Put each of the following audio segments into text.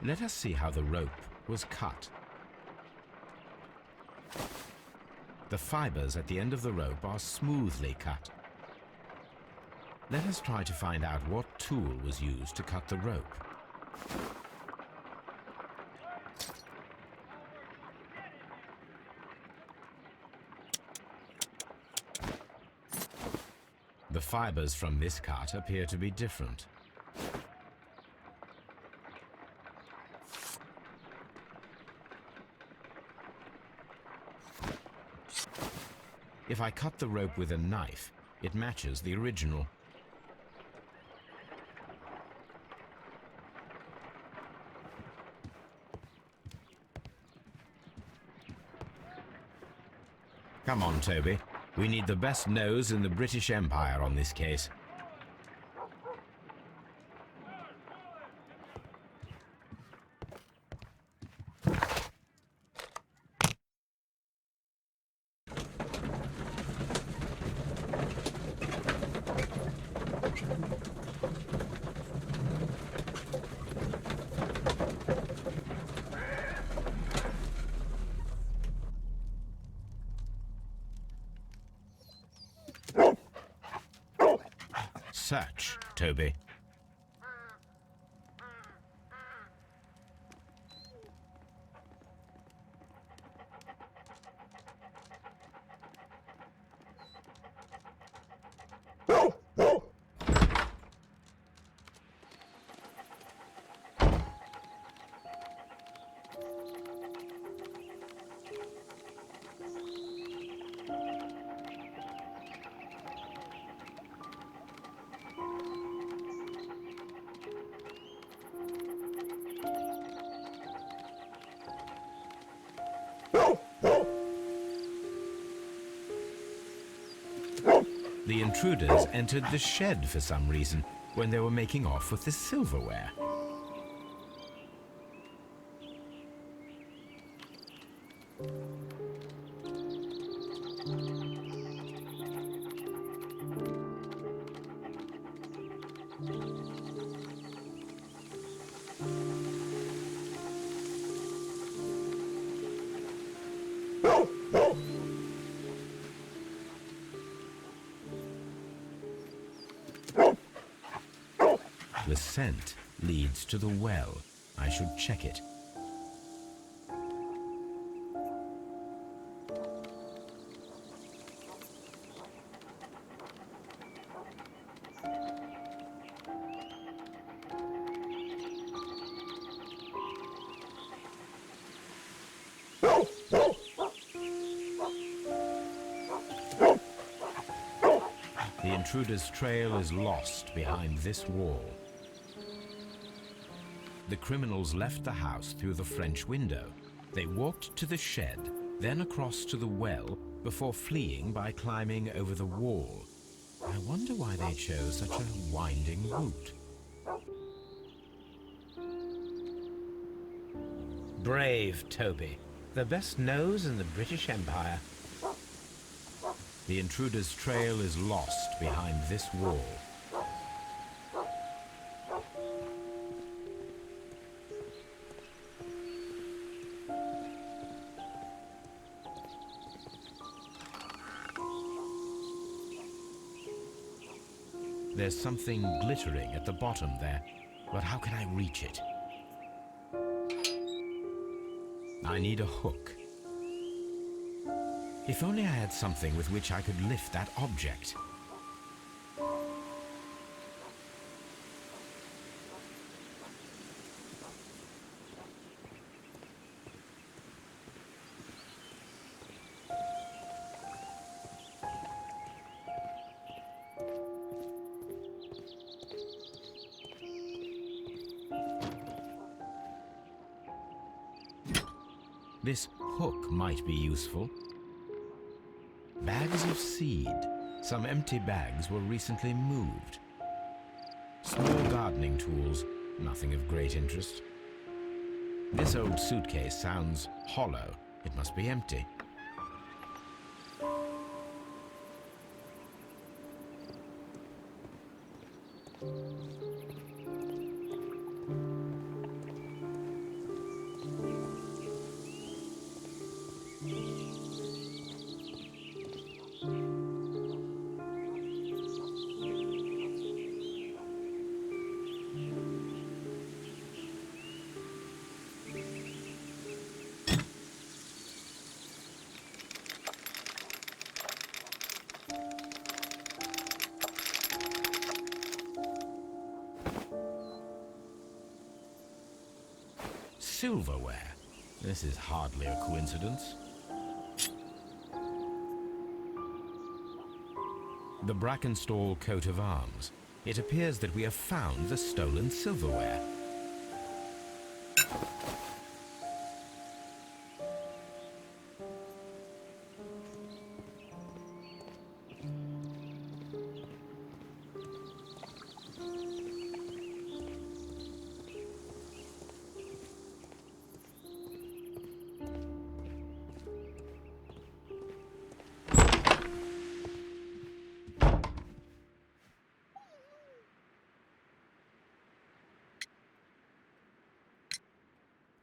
Let us see how the rope was cut. The fibers at the end of the rope are smoothly cut. Let us try to find out what tool was used to cut the rope. The fibers from this cut appear to be different. If I cut the rope with a knife, it matches the original. Come on, Toby. We need the best nose in the British Empire on this case. Search, Toby. The intruders entered the shed for some reason when they were making off with the silverware. The scent leads to the well. I should check it. The intruder's trail is lost behind this wall. The criminals left the house through the French window. They walked to the shed, then across to the well, before fleeing by climbing over the wall. I wonder why they chose such a winding route. Brave Toby, the best nose in the British Empire. The intruder's trail is lost behind this wall. There's something glittering at the bottom there, but how can I reach it? I need a hook. If only I had something with which I could lift that object. This hook might be useful. Bags of seed. Some empty bags were recently moved. Small gardening tools, nothing of great interest. This old suitcase sounds hollow. It must be empty. Silverware. This is hardly a coincidence. The Brackenstall coat of arms. It appears that we have found the stolen silverware.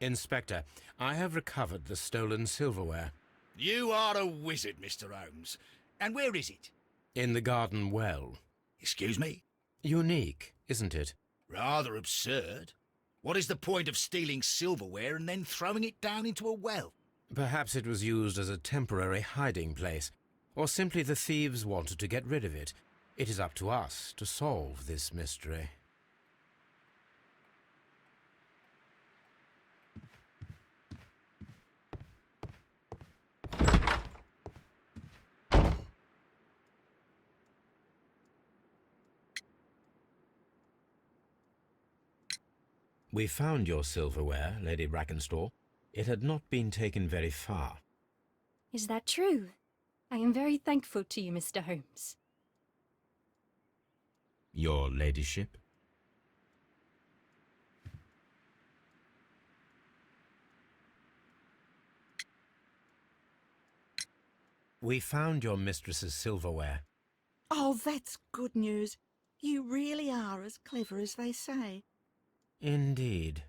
Inspector, I have recovered the stolen silverware. You are a wizard, Mr. Holmes. And where is it? In the garden well. Excuse me? Unique, isn't it? Rather absurd. What is the point of stealing silverware and then throwing it down into a well? Perhaps it was used as a temporary hiding place, or simply the thieves wanted to get rid of it. It is up to us to solve this mystery. We found your silverware, Lady Brackenstall. It had not been taken very far. Is that true? I am very thankful to you, Mr. Holmes. Your ladyship? We found your mistress's silverware. Oh, that's good news. You really are as clever as they say. Indeed.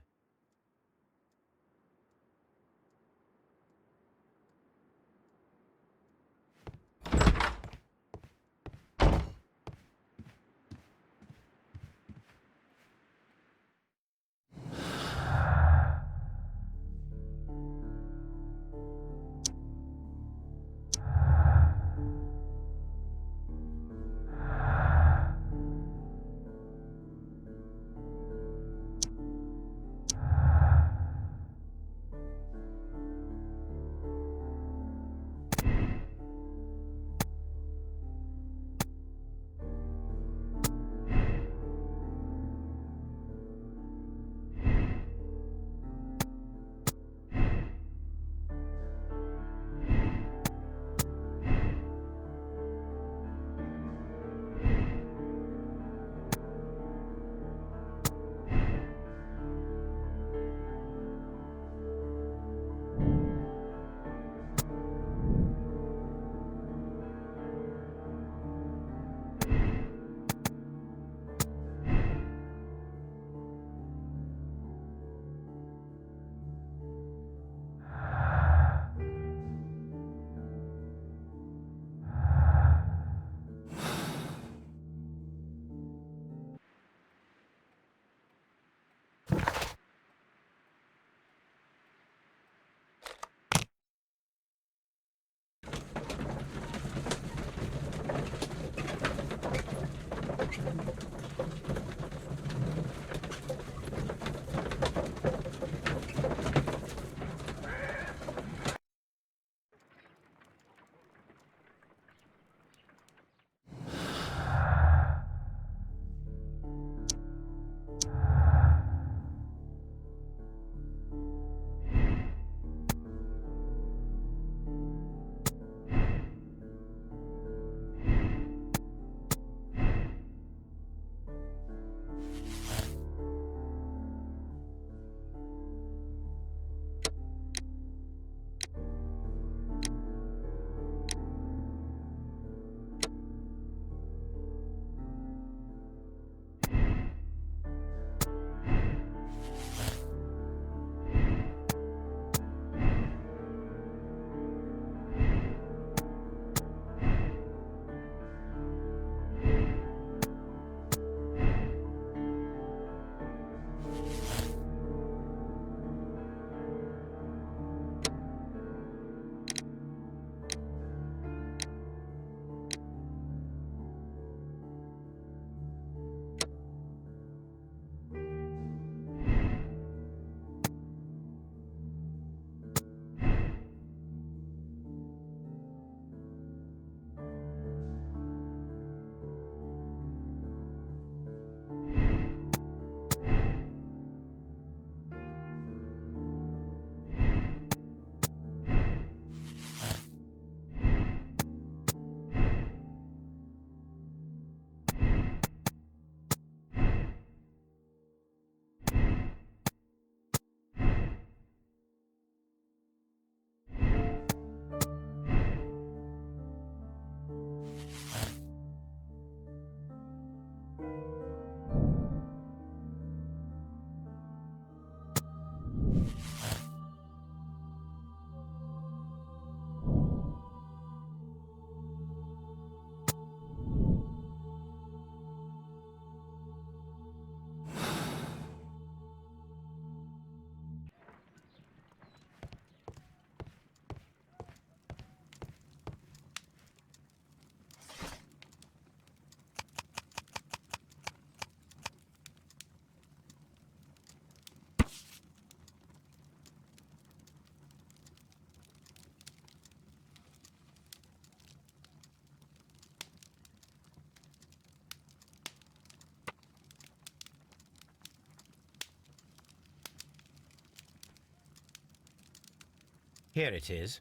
Here it is.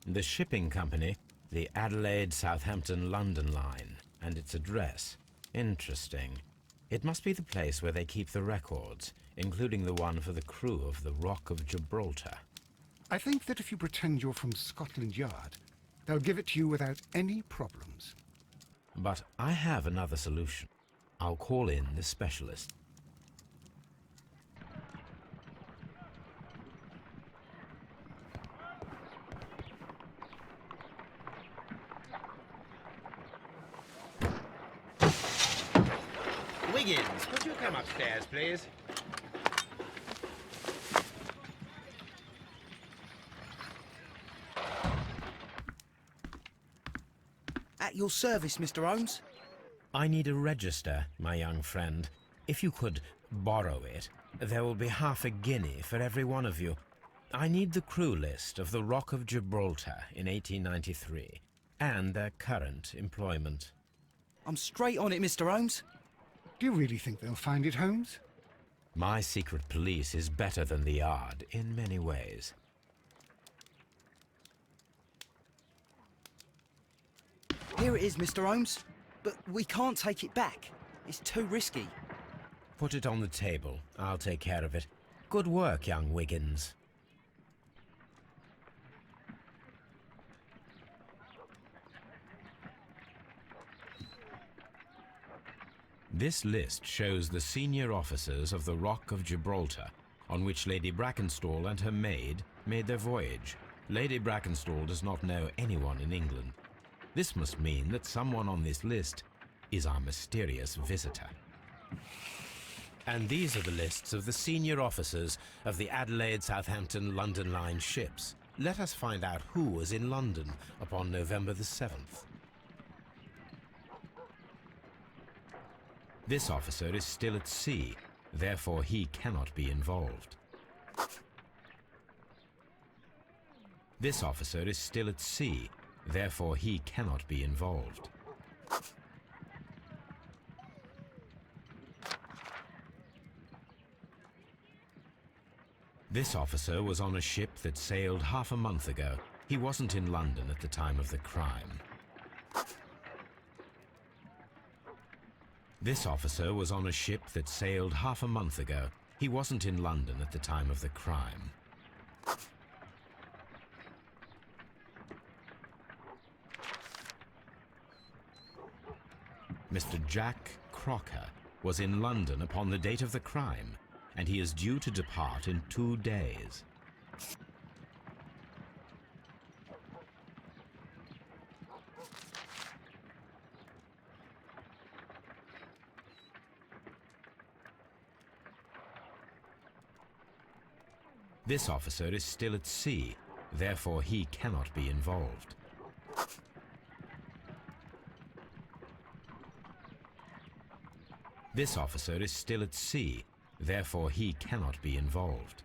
The shipping company, the Adelaide, Southampton, London line, and its address. Interesting. It must be the place where they keep the records, including the one for the crew of the Rock of Gibraltar. I think that if you pretend you're from Scotland Yard, they'll give it to you without any problems. But I have another solution. I'll call in the specialist. Wiggins, could you come upstairs, please? At your service, Mr. Holmes. I need a register, my young friend. If you could borrow it, there will be half a guinea for every one of you. I need the crew list of the Rock of Gibraltar in 1893, and their current employment. I'm straight on it, Mr. Holmes. Do you really think they'll find it, Holmes? My secret police is better than the Yard in many ways. Here it is, Mr. Holmes. But we can't take it back. It's too risky. Put it on the table. I'll take care of it. Good work, young Wiggins. This list shows the senior officers of the Rock of Gibraltar, on which Lady Brackenstall and her maid made their voyage. Lady Brackenstall does not know anyone in England. This must mean that someone on this list is our mysterious visitor. And these are the lists of the senior officers of the Adelaide, Southampton, London line ships. Let us find out who was in London upon November the 7th. This officer is still at sea, therefore he cannot be involved. This officer is still at sea, therefore he cannot be involved. This officer was on a ship that sailed half a month ago. He wasn't in London at the time of the crime. This officer was on a ship that sailed half a month ago. He wasn't in London at the time of the crime. Mr. Jack Crocker was in London upon the date of the crime, and he is due to depart in 2 days. This officer is still at sea, therefore he cannot be involved. This officer is still at sea, therefore he cannot be involved.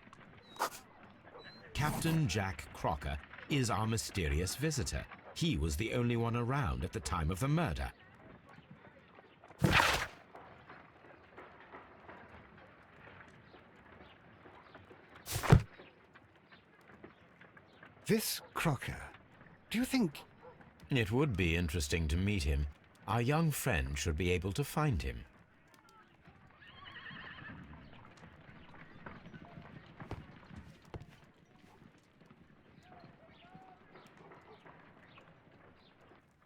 Captain Jack Crocker is our mysterious visitor. He was the only one around at the time of the murder. This Crocker, do you think... It would be interesting to meet him. Our young friend should be able to find him.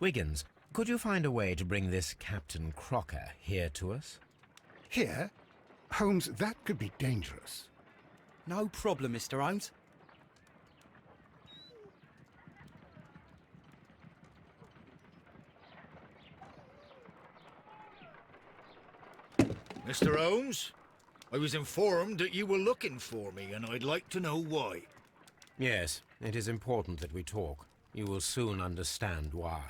Wiggins, could you find a way to bring this Captain Crocker here to us? Here? Holmes, that could be dangerous. No problem, Mr. Holmes. Mr. Holmes, I was informed that you were looking for me, and I'd like to know why. Yes, it is important that we talk. You will soon understand why.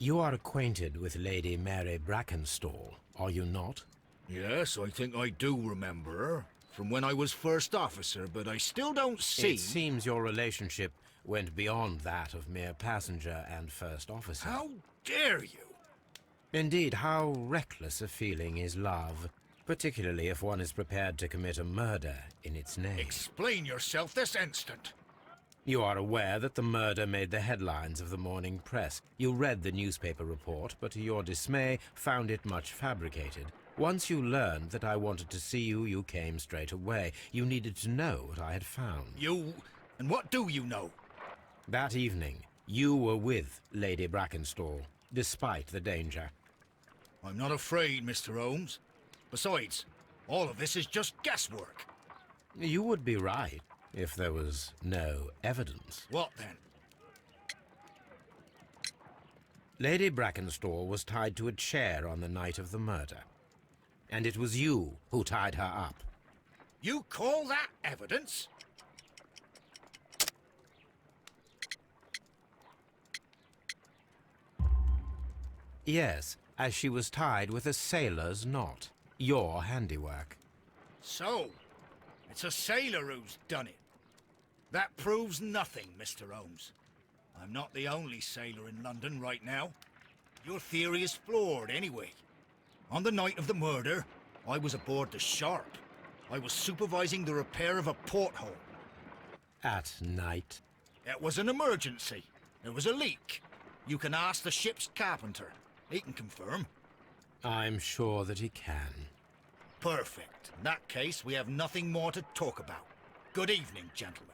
You are acquainted with Lady Mary Brackenstall, are you not? Yes, I think I do remember her. From when I was first officer, but I still don't see... It seems your relationship went beyond that of mere passenger and first officer. How dare you? Indeed, how reckless a feeling is love, particularly if one is prepared to commit a murder in its name. Explain yourself this instant. You are aware that the murder made the headlines of the morning press. You read the newspaper report, but to your dismay, found it much fabricated. Once you learned that I wanted to see you, you came straight away. You needed to know what I had found. You... and what do you know? That evening, you were with Lady Brackenstall, despite the danger. I'm not afraid, Mr. Holmes. Besides, all of this is just guesswork. You would be right, if there was no evidence. What then? Lady Brackenstall was tied to a chair on the night of the murder. And it was you who tied her up. You call that evidence? Yes, as she was tied with a sailor's knot. Your handiwork. So, it's a sailor who's done it. That proves nothing, Mr. Holmes. I'm not the only sailor in London right now. Your theory is flawed anyway. On the night of the murder, I was aboard the Sharp. I was supervising the repair of a porthole. At night? It was an emergency. There was a leak. You can ask the ship's carpenter. He can confirm. I'm sure that he can. Perfect. In that case, we have nothing more to talk about. Good evening, gentlemen.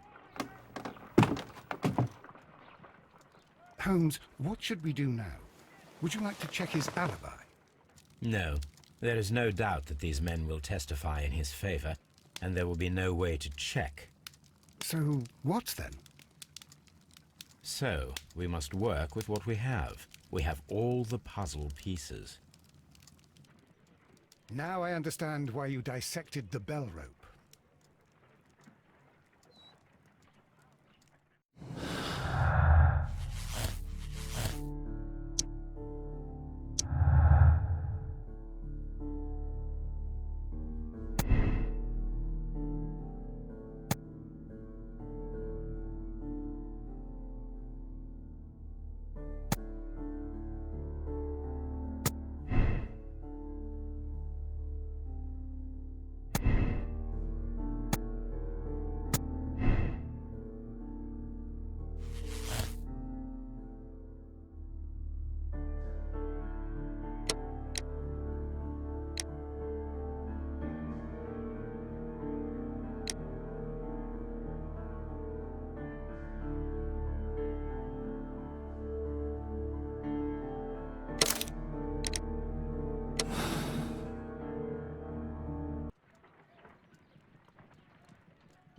Holmes, what should we do now? Would you like to check his alibi? No. There is no doubt that these men will testify in his favor, and there will be no way to check. So, what then? So, we must work with what we have. We have all the puzzle pieces. Now I understand why you dissected the bell rope.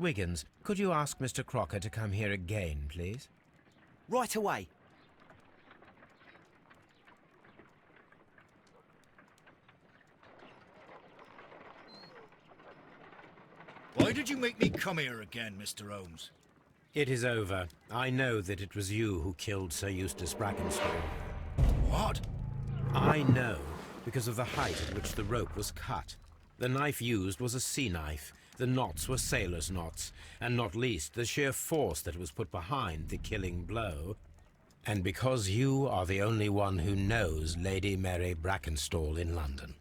Wiggins, could you ask Mr. Crocker to come here again, please? Right away. Why did you make me come here again, Mr. Holmes? It is over. I know that it was you who killed Sir Eustace Brackenstall. What? I know, because of the height at which the rope was cut. The knife used was a sea knife. The knots were sailor's knots, and not least the sheer force that was put behind the killing blow. And because you are the only one who knows Lady Mary Brackenstall in London.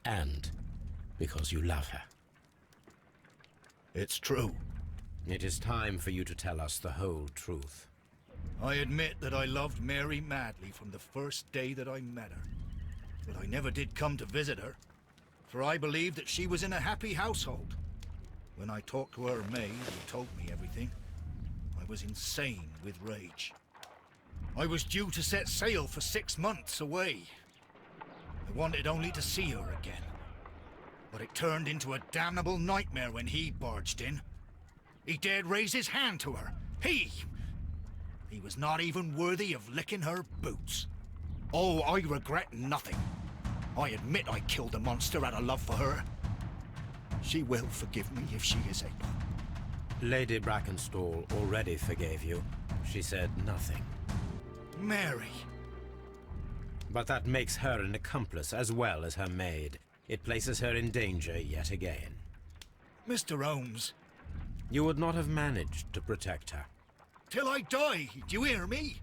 And because you love her. It's true. It is time for you to tell us the whole truth. I admit that I loved Mary madly from the first day that I met her. But I never did come to visit her, for I believed that she was in a happy household. When I talked to her maid, who told me everything, I was insane with rage. I was due to set sail for 6 months away. I wanted only to see her again. But it turned into a damnable nightmare when he barged in. He dared raise his hand to her. He was not even worthy of licking her boots. Oh, I regret nothing. I admit I killed the monster out of love for her. She will forgive me if she is able. Lady Brackenstall already forgave you. She said nothing. Mary. But that makes her an accomplice as well as her maid. It places her in danger yet again. Mr. Holmes, You would not have managed to protect her. till I die, do you hear me?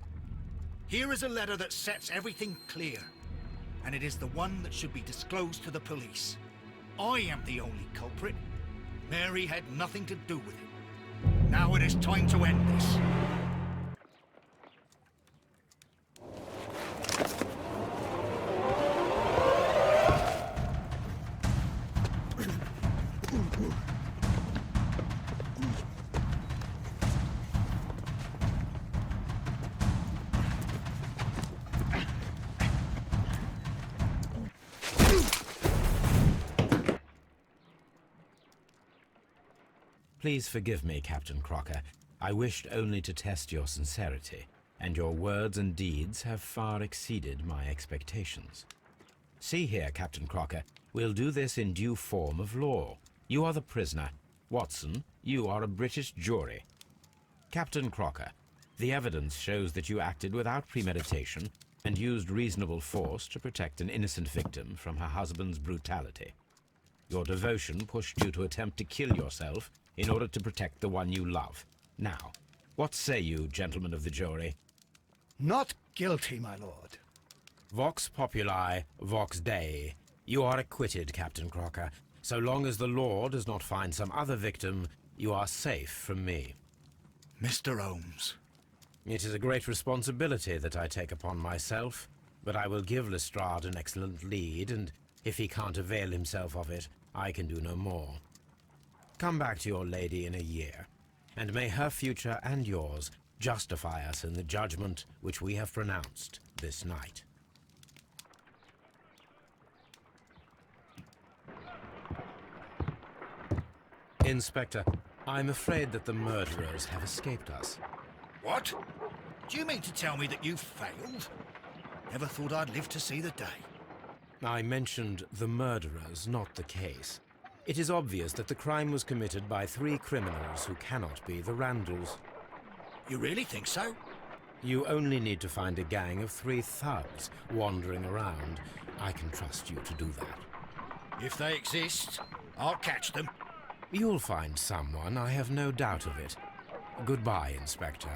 Here is a letter that sets everything clear, and it is the one that should be disclosed to the police. I am the only culprit. Mary had nothing to do with it. Now it is time to end this. Please forgive me, Captain Crocker. I wished only to test your sincerity, and your words and deeds have far exceeded my expectations. See here, Captain Crocker, we'll do this in due form of law. You are the prisoner. Watson, you are a British jury. Captain Crocker, the evidence shows that you acted without premeditation and used reasonable force to protect an innocent victim from her husband's brutality. Your devotion pushed you to attempt to kill yourself in order to protect the one you love. Now, what say you, gentlemen of the jury? Not guilty, my lord. Vox populi, vox dei. You are acquitted, Captain Crocker. So long as the law does not find some other victim, you are safe from me. Mr. Holmes. It is a great responsibility that I take upon myself, but I will give Lestrade an excellent lead, and if he can't avail himself of it, I can do no more. Come back to your lady in a year, and may her future and yours justify us in the judgment which we have pronounced this night. Inspector, I'm afraid that the murderers have escaped us. What? Do you mean to tell me that you failed? Never thought I'd live to see the day. I mentioned the murderers, not the case. It is obvious that the crime was committed by 3 criminals who cannot be the Randalls. You really think so? You only need to find a gang of 3 thugs wandering around. I can trust you to do that. If they exist, I'll catch them. You'll find someone, I have no doubt of it. Goodbye, Inspector.